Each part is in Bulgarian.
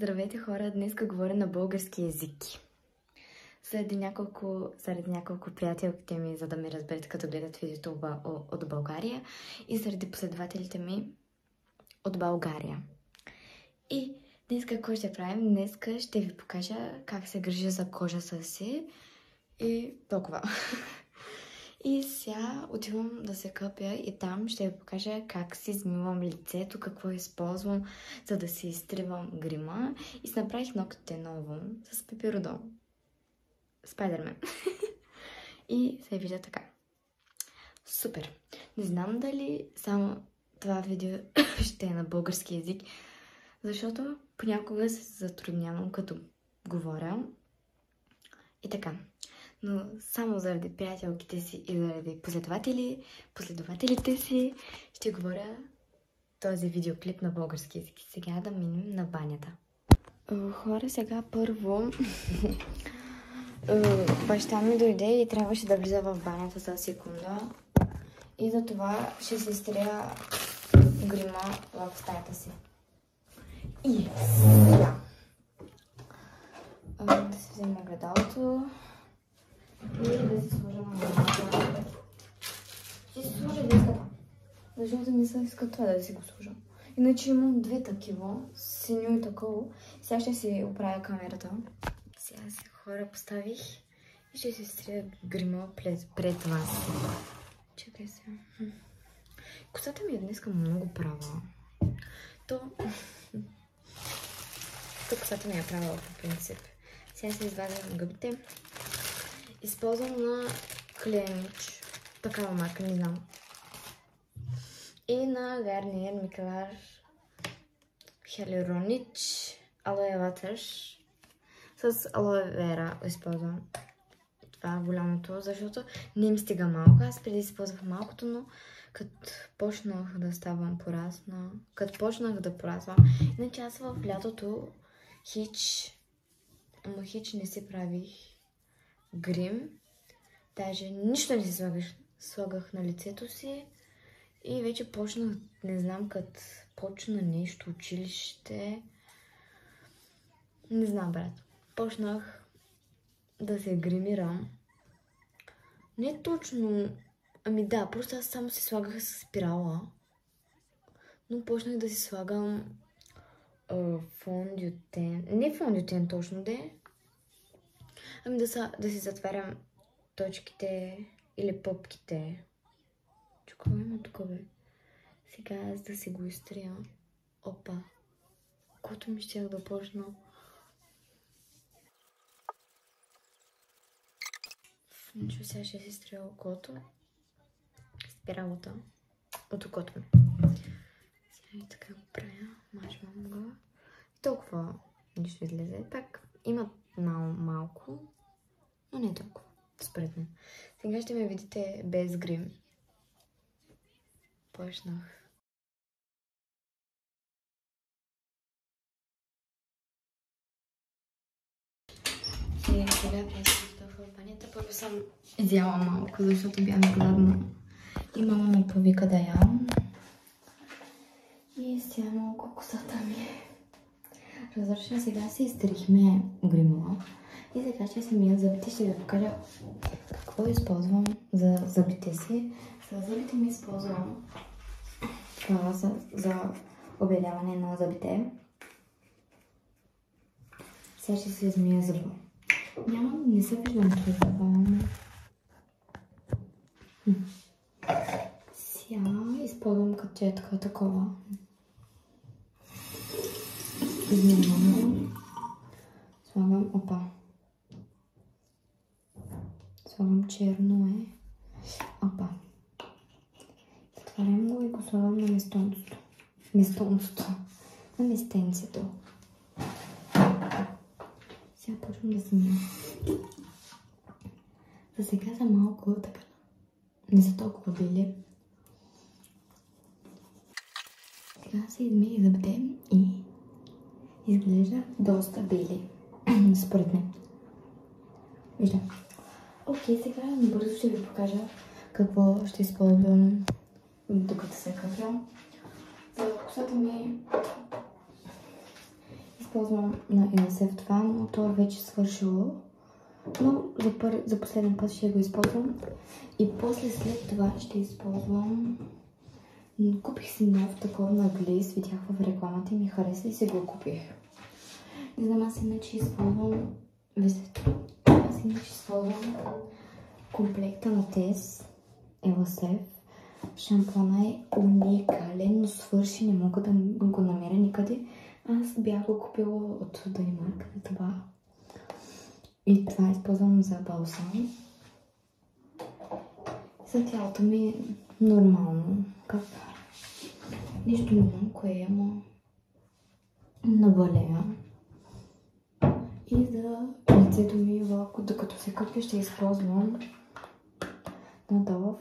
Здравейте хора, днес говоря на български език. Заради няколко приятелките ми, за да ме разберете като гледат видеото от България и заради последователите ми от България. И днес какво ще правим? Днес ще ви покажа как се грижа за кожата си и толкова. И сега отивам да се къпя и там ще ви покажа как си измивам лицето, какво използвам, за да си изтривам грима. И си направих ногтите ново с пеперудон. Спайдермен. И се вижда така. Супер! Не знам дали само това видео ще е на български език, защото понякога се затруднявам като говоря. И така. Но само заради приятелките си и заради последователите си ще говоря този видеоклип на български език. Сега да минем на банята. Хора, сега първо баща ми дойде и трябваше да влиза в банята за секунда. И за това ще се изтрия грима в стаята си. И сега да си взема огледалото и да си сложа на банята. Ще си сложа диската, защото не се иска това да си го сложа. Иначе имам две такива, синьо и такова. Сега ще си оправя камерата. Сега си хора поставих и ще си стрия грима пред вас. Чакай сега. Косата ми е днеска много права. Косата ми е права по принцип. Сега се извадя на гъбите. Използвам на Клинич. Такава марка, не знам. И на Garnier Miclar Hyaluronic Aloe Waters с алоe вера използвам. Това е голямото, защото не ми стига малко. Аз преди използвах малкото, но като почнах да ставам порасна, като почнах да пораствам, иначе аз в лятото хич не си правих грим. Даже нищо не си слагах на лицето си. И вече почнах, не знам, като почна нещо, училище. Не знам, брат. Почнах да се гримирам. Не точно, ами да, просто аз само си слагах с спирала. Но почнах да си слагам фондютен. Не фондютен точно, де. Ами да си затварям точките или попките. Какво има тук, бе? Сега аз да си го изтрия. Опа. Кото ми щях да почна. Ничего, сега ще си изтрия окото. Спиралата. От окото ми. Сега и така го правя. Мажвам го. Толкова нищо излезе. Пак има малко, но не толкова. Според мен. Сега ще ме видите без грим. Почнах. Сега в банята. Първо съм изяла малко, защото бях гладна. И мама ме повика да ям. И сега малко косата ми. Разрешена, сега си изтрихме грима. И сега ще си мия зъбите. Ще ви покажа какво използвам за зъбите си. За зъбите ми използвам това за обеляване на зъбите. Сега ще се измия зъба. Не се виждам това. Сега използвам качетка такова. Измивам го. Слагам, опа. Слагам черно е. Опа. Затварям го и го слагам на на местенцето. Сега почвам да смия. За сега са малко така. Не са толкова бели. Сега се измия зъбите и изглежда доста бели. Според мен. Виждам. Окей, сега набързо ще ви покажа какво ще използвам докато се къпя. За косата ми използвам на NSF това, но то е вече свършило. Но за последен път ще го използвам. И после след това ще използвам... Купих си нов такова на глейс, видях в рекламата и ми хареса и си го купих. Не знам, аз иначе използвам... Аз иначе използвам комплекта на Тес LSF. Шампуана е уникален, но свърши, не мога да го намеря никъде. Аз бях го купила от Даймарк, това. И това използвам за балсам. За тялото ми е нормално. Нищо много, кое ама набалея. И за лицето ми, докато се къпя, ще използвам надолу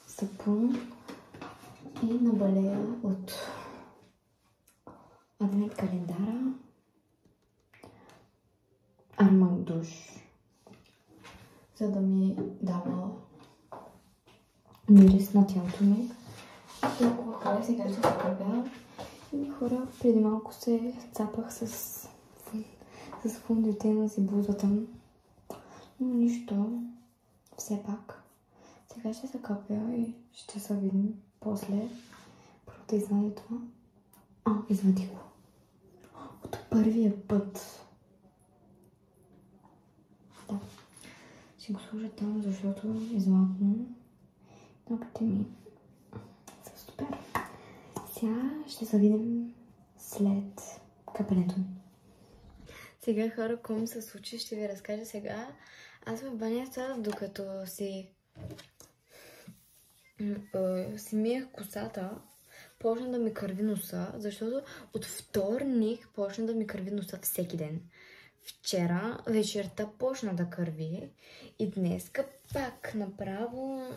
сапун и набалея от адвент календара Арман душ, за да ми дава мирис на тялото ми. Толкова хора сега ще се къпя. И хора, преди малко се цапах с фундите на си блузата. Но нищо, все пак. Сега ще се къпя и ще се видим после. Първо да извадя това. Извади го. От първия път. Да. Ще го сложа там, защото е златно. Ногтите ми са супер. Сега ще се видим след къпенето ми. Сега, хора, какво ми се случи, ще ви разкажа сега. Аз в банята, докато си миех косата, почна да ми кърви носа, защото от вторник почна да ми кърви носа всеки ден. Вчера вечерта почна да кърви и днеска пак направо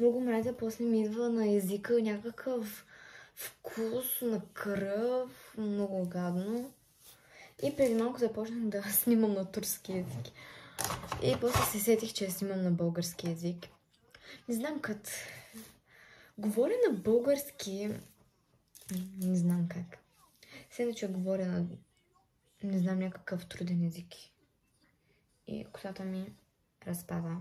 много мразя, после ми идва на езика някакъв вкус на кръв, много гадно. И преди малко започнах да снимам на турски език. И после се сетих, че снимам на български език. Не знам как. Говоря на български. Не знам как. Седно, че говоря на... Не знам, някакъв труден език. И косата ми разпада.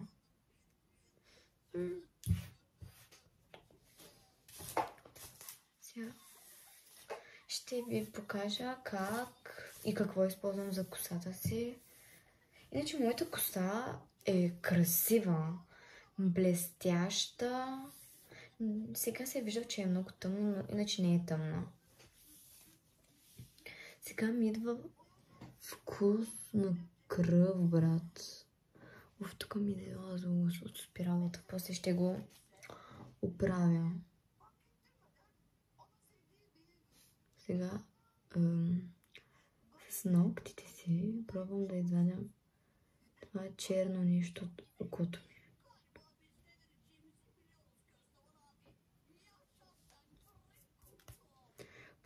Сега ще ви покажа как и какво използвам за косата си. Иначе моята коса е красива, блестяща. Сега се вижда, че е много тъмна, но иначе не е тъмна. Сега ми идва вкус на кръв, брат. Тук ми изляза от спиралата. После ще го оправя. Сега с ногтите си пробвам да извадя това черно нещо от окото ми.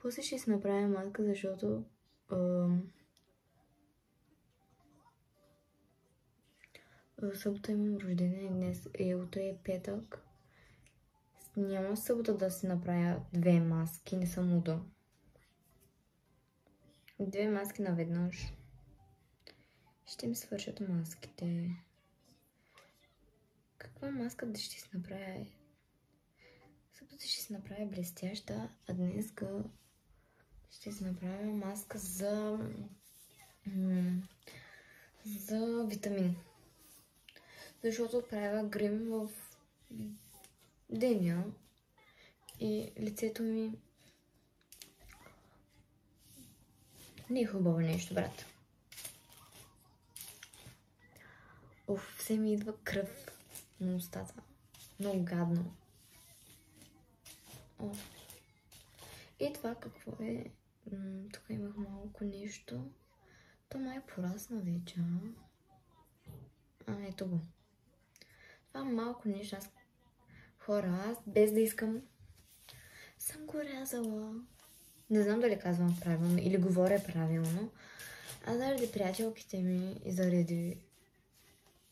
После ще си направя маска, защото събота имам рождение днес и утре е петък. Няма събота да си направя 2 маски, не съм луда. 2 маски наведнъж. Ще ми свършат маските. Каква маска да ще си направя? Събота ще си направя блестяща, а днеска ще си направя маска за витамин. Защото правя грим в деня и лицето ми не е хубаво нещо, брат. Все ми идва кръв на устата. Много гадно. И това какво е? Тук имах малко нещо. То май порасна вече. Ето го. Това малко нещо. Хора, без да искам, съм го рязала. Не знам дали казвам правилно или говоря правилно. А заради приятелките ми и заради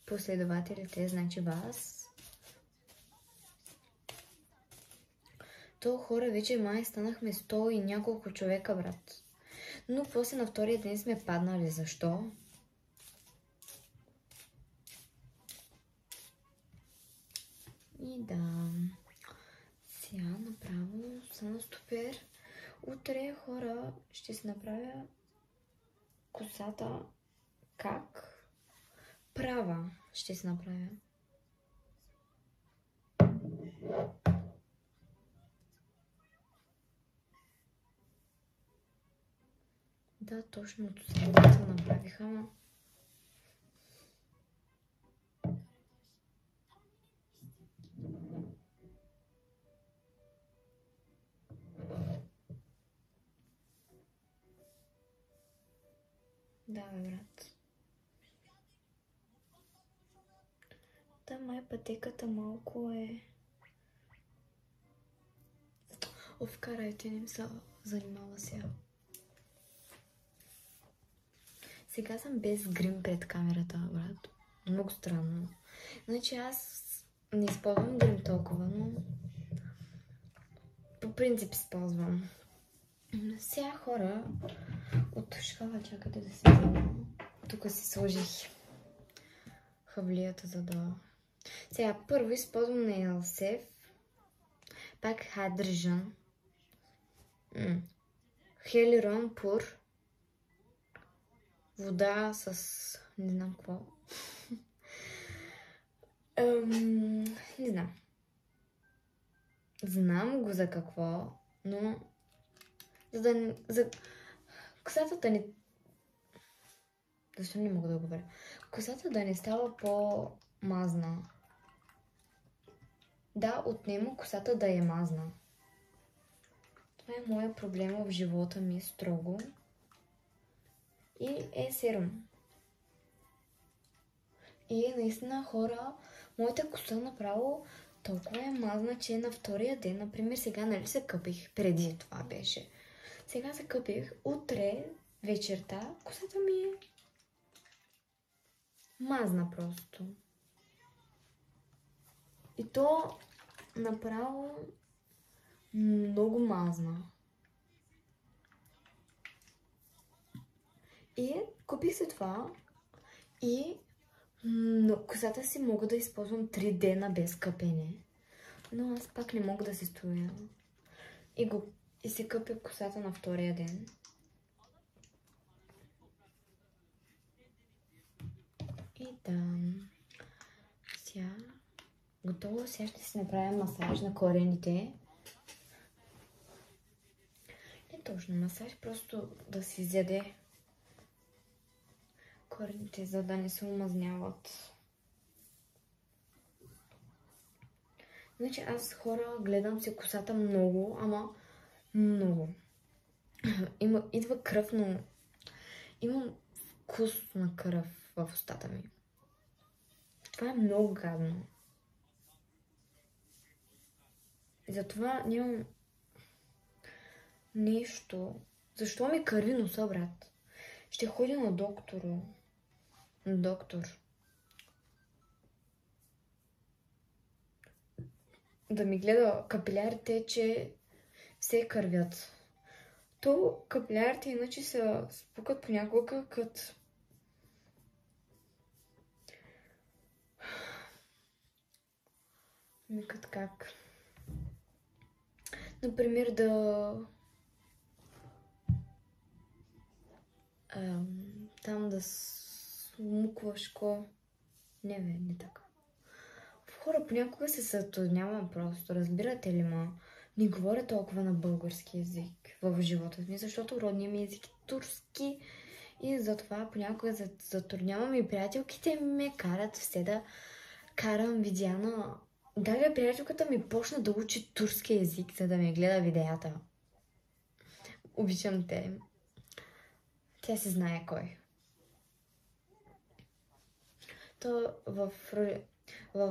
последователите, значи вас, то хора вече май станахме 100 и няколко човека, брат. Но после на втория ден сме паднали. Защо? И да. Сега направо съм супер. Утре, хора, ще си направя косата как права ще си направя. Да, точно от средата направиха, ама да, бе, брат. Та май пътеката малко е... Вкарайте, не ми се занимава сега. Сега съм без грим пред камерата, брат. Много странно. Значи аз не използвам грим толкова, но по принцип използвам. Сега, хора, от шкафа чакате да се взема. Тук си сложих хавлията, за да... Сега, първо използвам на Елсев. Пак Hydration. Хелирон Пур. Вода с... не знам какво. Не знам. Знам го за какво, но... За косата да не... Защо не мога да говоря? Косата да не става по-мазна. Да, отнема косата да е мазна. Това е моя проблем в живота ми строго. И е серум. И наистина, хора, моята коса направо толкова е мазна, че на втория ден, например, сега нали се къпих, преди това беше. Сега се къпих, утре вечерта косата ми е мазна просто. И то направо много мазна. И купих се това и косата си мога да използвам 3 дена без къпене. Но аз пак не мога да се стоя. И се къпя косата на втория ден. И да. Сега готово. Сега ще си направя масаж на корените. Не точно масаж, просто да си изяде корените, за да не се омазняват. Значи аз, хора, гледам си косата много, ама много. Идва кръв, но имам вкус на кръв в устата ми. Това е много гадно. И затова нямам нещо. Защо ми кърви носа, брат? Ще ходя на доктор. Да ми гледа капилярите, че все кървят. То капилярите иначе се спукат понякога като... Като как? Например, там да смукваш ко... Не, не така. Хора, понякога се сътруднявам просто, разбирате ли, ма? Не говоря толкова на български език в живота ми, защото родният ми език е турски и затова понякога затруднявам и приятелките ме карат все да карам видеа на... Даже приятелката ми почна да учи турски език, за да ме гледа видеята. Обичам те. Тя си знае кой. То в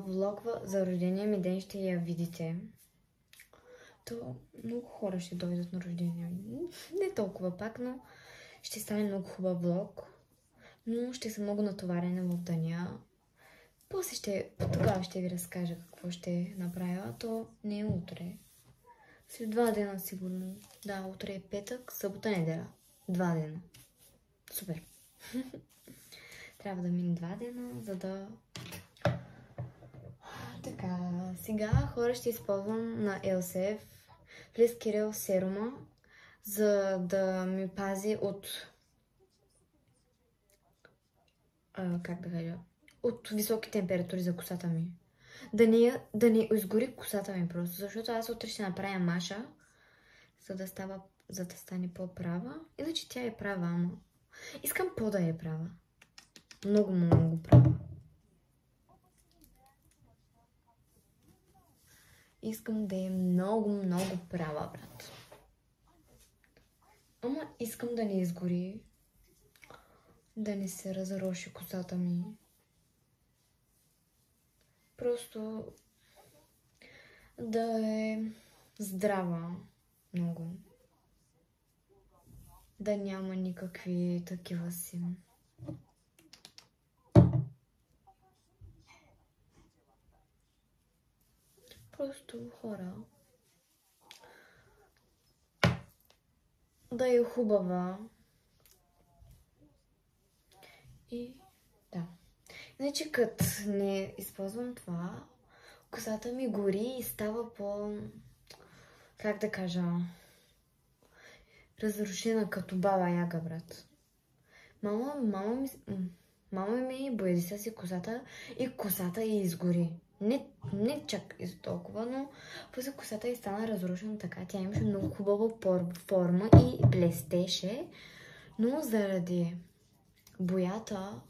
влог за рождения ми ден ще я видите. То много хора ще дойдат на рождения ми. Не толкова пак, но ще стане много хубав влог. Но ще съм много натоварена в деня. После тогава ще ви разкажа какво ще направя. То не е утре. След 2 дена сигурно. Да, утре е петък, събота, неделя. 2 дена. Супер. Трябва да мине 2 дена, за да... Така, сега хора ще използвам на LCF Флис Кирил серума, за да ми пази от... как да кажа? От високи температури за косата ми. Да не изгори косата ми просто, защото аз утре ще направя маша, за да стане по-права. Иначе тя е права, ама искам по-да е права. Много, много права. Искам да е много, много права, брат. Ама искам да не изгори, да не се разруши косата ми. Просто да е здрава много. Да няма никакви такива си. Просто хора. Да е хубава. И да. Значи като не използвам това, косата ми гори и става по... как да кажа... разрушена като баба Яга, брат. Мама ми боядиса си косата и косата ѝ изгори. Не чак толкова, но после косата ѝ стана разрушена така. Тя имаше много хубава форма и блестеше, но заради боята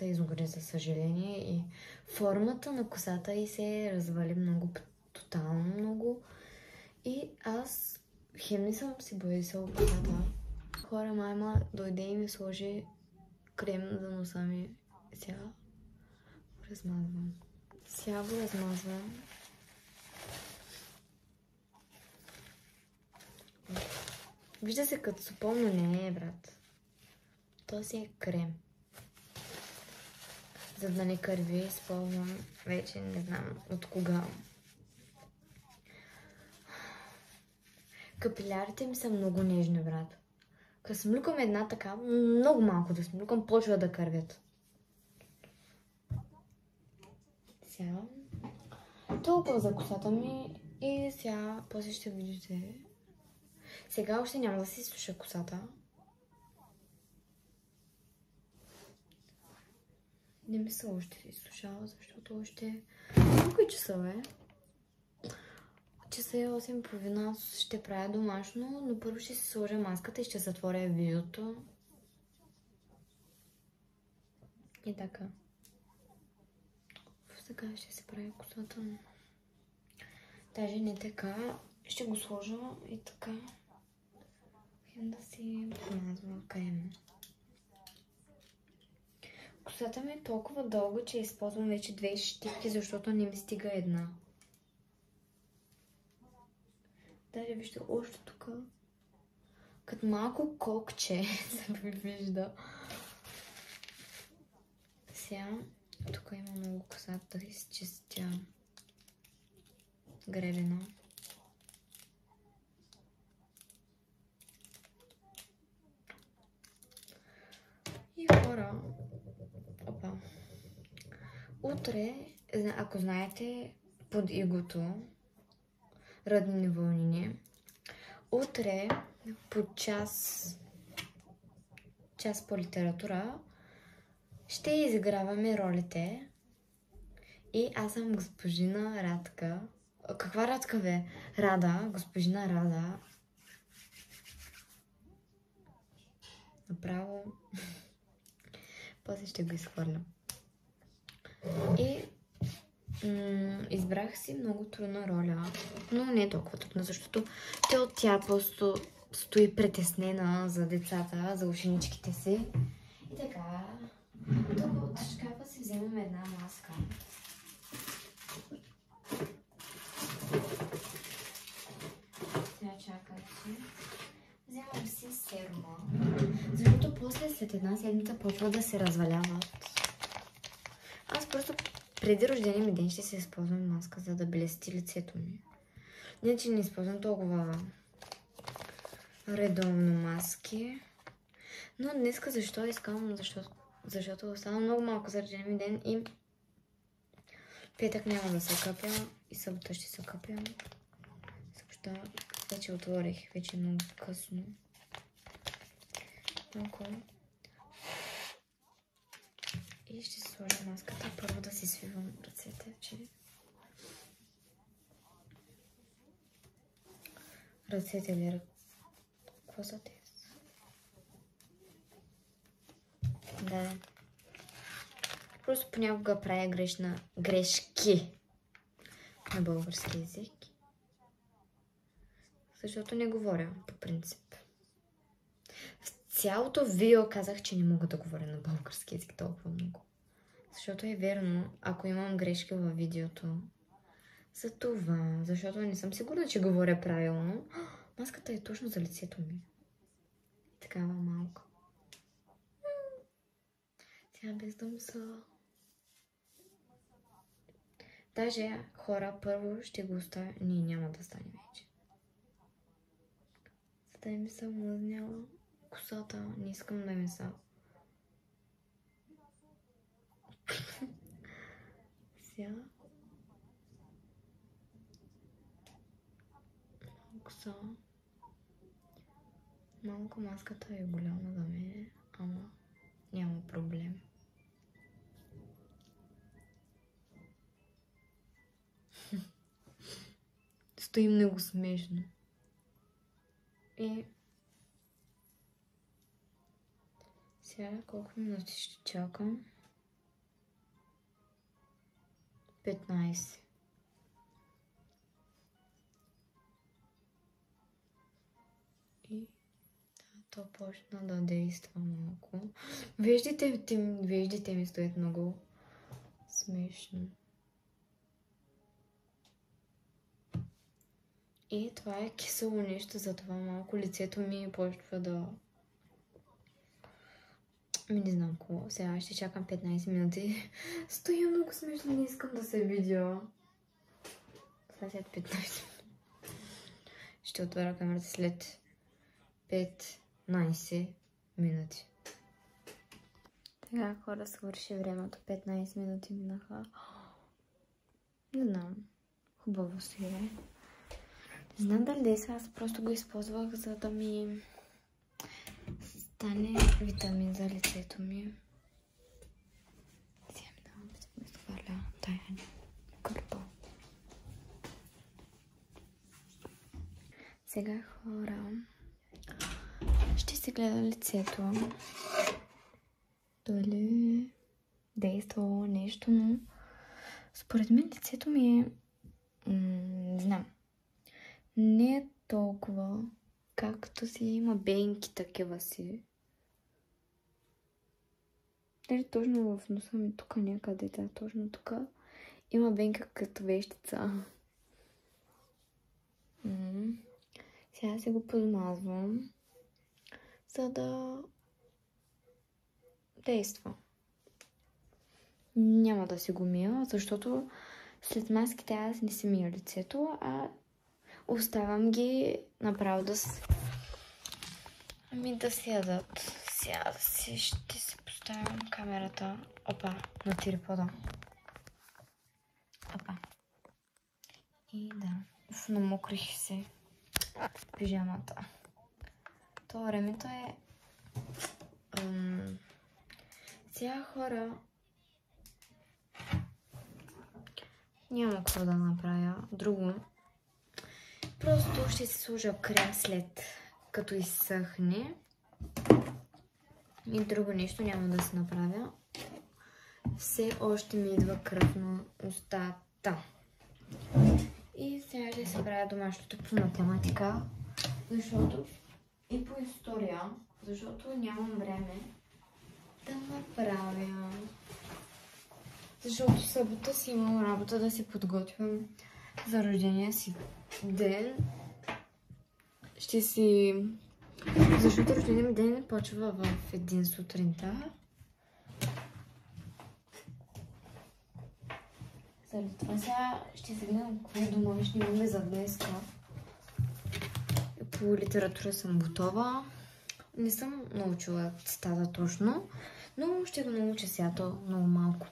изгори, за съжаление, и формата на косата ѝ се развали много, тотално много. И аз хем не съм си боядисала косата. Хора, майма дойде и ми сложи крем за носа ми. Сега го размазвам. Вижда се като супон, но не е, брат. То си е крем. За да не кърви, използвам вече не знам от кога. Капилярите ми са много нежни, брат. Като смлюкам една така, много малко да смлюкам, почва да кървят. Сега толкова за косата ми и сега после ще видите. Сега още няма да си суша косата. Не мисля още да изсушава, защото още... Колко е часа, е? Часа е 8:30, ще правя домашно, но първо ще си сложа маската и ще затворя видеото. И така. Така ще се прави косата. Даже не така. Ще го сложа и така. И да си помазва крем. Косата ми е толкова дълга, че използвам вече 2 щипки, защото не ми стига една. Даже вижте още тук. Като малко кокче се вижда. Сега тук има много косата да изчистя гребена. И хора, утре, ако знаете, под игото, Роднини вълнини, утре по час по литература ще изиграваме ролите и аз съм госпожина Радка. Каква Радка, бе? Рада, госпожина Рада. Направо. После ще го изхвърля. И избрах си много трудна роля, но не е толкова трудна, защото тя просто стои притеснена за децата, за ученичките си. И така, тук от шкафа си вземам една маска. Сега чакайте. Вземам си серума, защото после след една седмица почва да се разваляват. Аз просто преди рождения ми ден ще се използвам маска, за да блести лицето ми. Не, че не използвам толкова редовно маски. Но днеска защо искам? Защото остана много малко за рождения ми ден и петък няма да се къпя и събота ще се къпя. Също вече отворих, вече много късно. Малко. И ще сложа маската. Първо да си свивам ръцете, че ръцете ли какво са тези? Да. Просто понякога правя грешки на български език. Защото не говоря по принцип. В цялото видео казах, че не мога да говоря на български език толкова много. Защото е верно, ако имам грешки във видеото. За това, защото не съм сигурна, че говоря правилно. Маската е точно за лицето ми. Такава малка. Тя без дъмса. Даже хора първо ще го оставя. Не, няма да стане вече. За да ми се млъзняла косата. Не искам да ми се. Сега. Коса. Малко маската е голяма за мен, ама няма проблем. Стои много смешно. И сега колко минути ще чакам? 15. И то почна да действа малко. Веждите ми стоят много смешно. И това е кисело нещо, затова малко лицето ми почва да... Не знам какво. Сега ще чакам 15 минути. Стоя много смешно, не искам да се видя. След 15. Ще отворя камерата след 15 минути. Така, хора, свърши времето. 15 минути минаха. Не знам. Хубаво си е. Не знам дали действа, аз просто го използвах, за да ми стане витамин за лицето ми. Сега ми давам да изхвърля тая кърпа. Сега, хора, ще се гледа лицето. Дали действало нещо, но според мен лицето ми е... не знам. Не е толкова, както си има бенки такива си. Дали точно в носа ми тук някъде, да, точно тук има бенка като вещица. Сега си го подмазвам, за да действа. Няма да си го мия, защото след маските аз не си мия лицето, а оставям ги направо да да сядат. Сега ще си поставям камерата. Опа, на трипода. Опа. И да, намокрих си пижамата. Това времето е... сега, хора, няма какво да направя друго. Просто ще си сложа крем след като изсъхне. И друго нещо няма да се направя. Все още ми идва кръв на устата. И сега ще се правя домашното по математика, защото и по история, защото нямам време да направя. Защото събота си имам работа да се подготвям за рождения си ден. Защото рождения ми ден почва в 1 сутринта. Заради това сега ще се гледам какви домашни имаме за днеска. По литература съм готова. Не съм научила цитата точно, но ще го науча сега. То много малко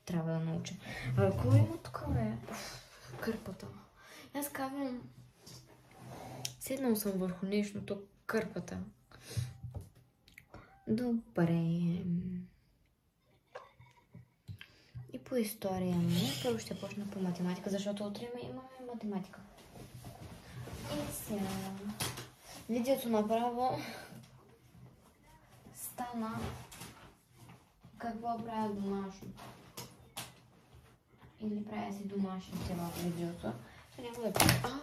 трябва да науча. Кой има тук, бе? Кърпата. Аз казвам, седнал съм върху нещото, кърпата. Добре. И по история ми. Първо ще почна по математика, защото утре имаме математика. И сега видеото направо стана какво правя домашно. Или правя си домашните в видеото. Ще няма да правя.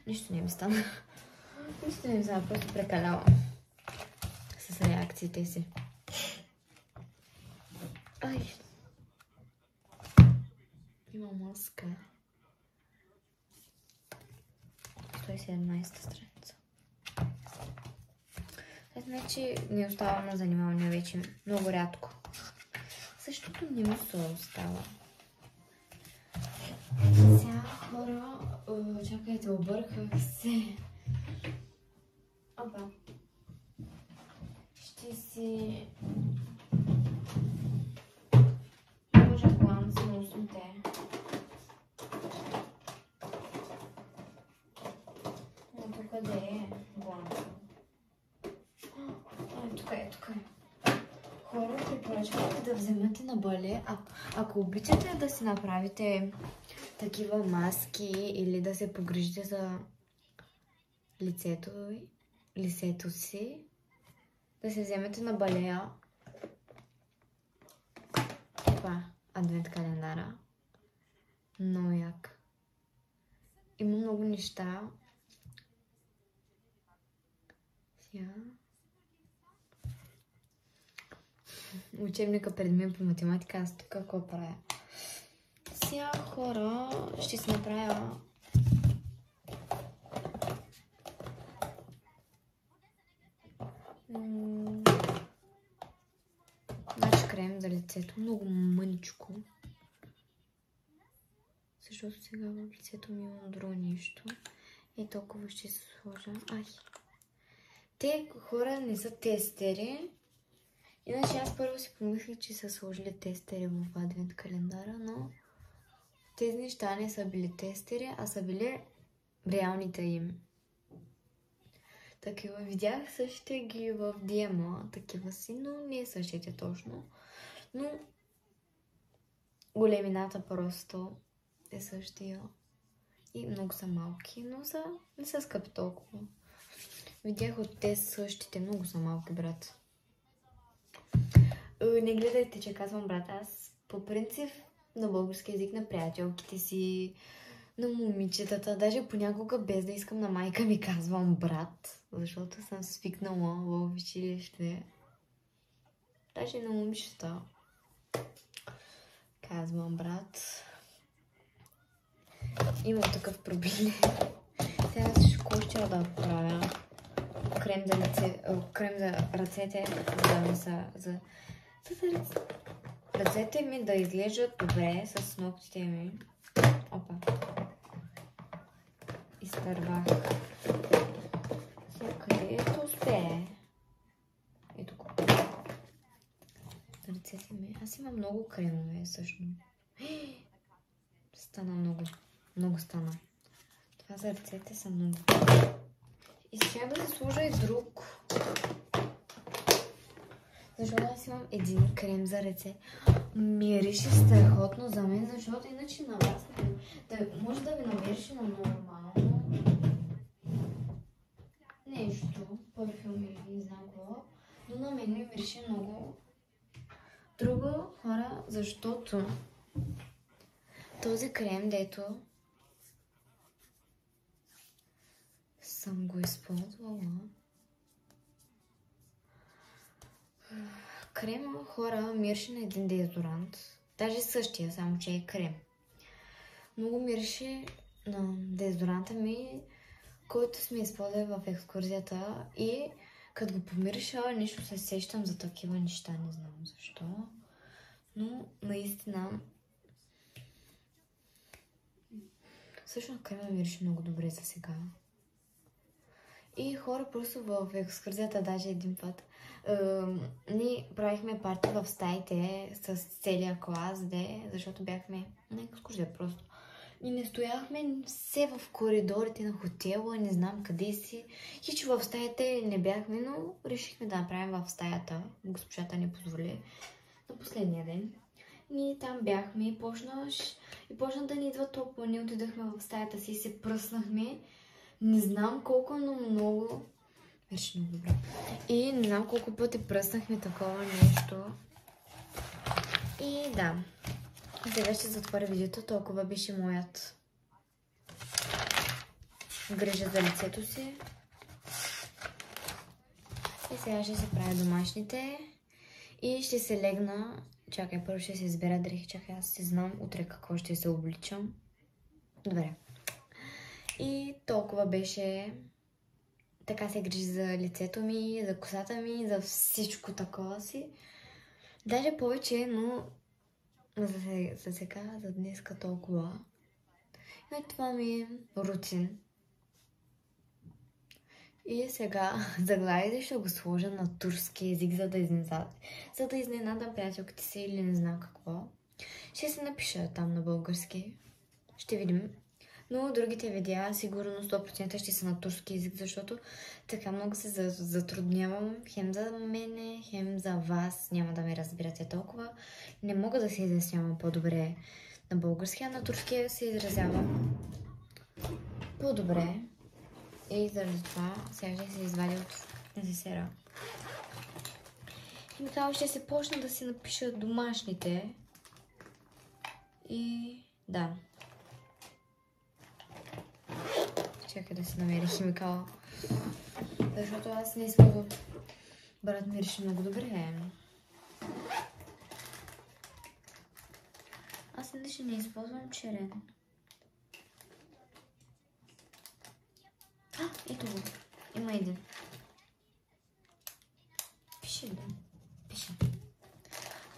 Нищо не ми стана. Нищо не ми стана, просто прекалявам с реакциите си. Ай! Има маска. 117 страница. Значи не оставам на занимаване вече много рядко. Същото не ми се остава. Сега хора, чакайте, обърках се. Опа. Ще си... Може главно си носите. Но тук къде е главно? Тук е. Хора, препоръчвате да вземете на бале. Ако обичате да си направите такива маски или да се погрижите за лицето си, да се вземете на балея. Това адвент календара. Много як. Има много неща. Сега. Учебника пред мен по математика, аз тук какво правя. Сега, хора, ще си направя наш крем за лицето. Много мъничко. Защото сега в лицето ми има друго нещо. И толкова ще се сложа. Ай! Те хора не са тестери. Иначе аз първо си помислих, че са сложили тестери в адвент календара, но тези неща не са били тестери, а са били реалните им. Такива видях същите ги в DM-а, такива си, но не същите точно. Но големината просто е същия. И много са малки, но не са скъпи толкова. Видях от те същите, много са малки, брат. Не гледайте, че казвам брат. Аз по принцип на български език на приятелките си, на момичетата, даже понякога без да искам на майка ми казвам брат, защото съм свикнала в училище. Даже на момичета казвам брат. Имам такъв проблем. Сега какво ще да правя? Крем за ръцете, да ми са ръцете ми да изглеждат добре с ногтите ми. Опа. Изтървах. Сега където успее. Ето го. Ръцете ми. Аз имам много кремове, всъщност. Стана много. Много стана. Това за ръцете са много. И сега да се сложа и друг. Защото аз имам един крем за ръце. Мирише страхотно за мен, защото иначе на вас може да ви намирише на нормално нещо, парфюм или не знам какво, но на мен ми мирише много друго, хора, защото този крем, дето съм го използвала. Крема, хора, мирише на един дезодорант. Даже същия, само че е крем. Много мирише на дезодоранта ми, който сме използвали в екскурзията. И като го помириша, нищо се сещам за такива неща, не знам защо. Но наистина всъщност крема мирише много добре за сега. И хора, просто в екскурзията даже един път ние правихме парти в стаите с целия клас, защото бяхме на екскурзия просто. И не стояхме все в коридорите на хотела, не знам къде си. Хич в стаите не бяхме, но решихме да направим в стаята. Госпожата ни позволи на последния ден. Ние там бяхме и почна да ни идва топло. Ние отидахме в стаята си и се пръснахме. Не знам колко, но много. Беше много добре. И не знам колко пъти пръснахме такова нещо. И да. Сега ще затворя видеото. Толкова беше моят грижа за лицето си. И сега ще се правя домашните. И ще се легна. Чакай, първо ще се избера дрехи. Чакай, аз не знам утре какво ще се обличам. Добре. И толкова беше. Така се грижи за лицето ми, за косата ми, за всичко такова си. Даже повече, но за сега, за днеска толкова. И това ми е рутин. И сега заглавите ще го сложа на турски език, за да изненадам приятелките си или не знам какво. Ще се напиша там на български. Ще видим. Но другите видеа сигурно 100% ще са на турски език, защото така много се затруднявам. Хем за мене, хем за вас. Няма да ме разбирате толкова. Не мога да се изяснявам по-добре на български, а на турски се изразявам по-добре. И заради това сега ще се извадя от несесера. И така ще се почна да си напиша домашните. И да. Чакай да си намеря химикала. Защото аз не искам да... Брат ми реши много добре. Аз иначе не използвам черен. Ето го. Има един. Пише ли? Пише.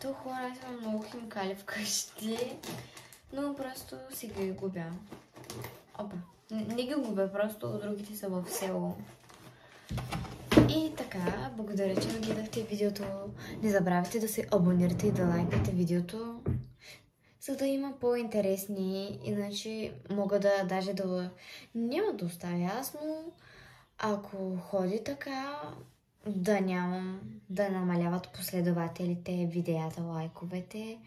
То хора, аз имам много химикали вкъщи, но просто си ги губя. Опа. Не ги губя, просто другите са в село. И така, благодаря, че гледахте видеото. Не забравяйте да се абонирате и да лайкате видеото, за да има по-интересни, иначе мога да даже да... Няма да оставя ясно, ако ходи така, да намаляват последователите, видеята, лайковете.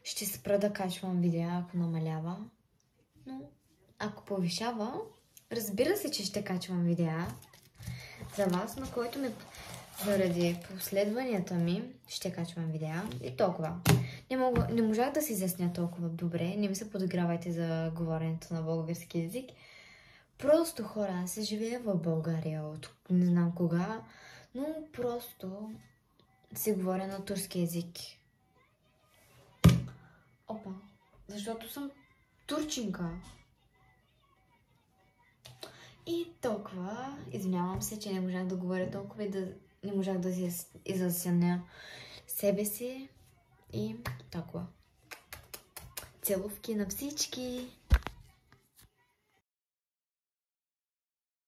Ще спра да качвам видеа, ако намалява. Но ако повишава, разбира се, че ще качвам видеа за вас, на който заради последванията ми ще качвам видеа и толкова. Не можах да се изясня толкова добре, не ми се подигравайте за говоренето на български език. Просто хора, аз се живея в България от не знам кога, но просто си говоря на турски език. Опа, защото съм турчинка. И толкова, извинявам се, че не можах да говоря толкова и не можах да изясня себе си и толкова. Целувки на всички!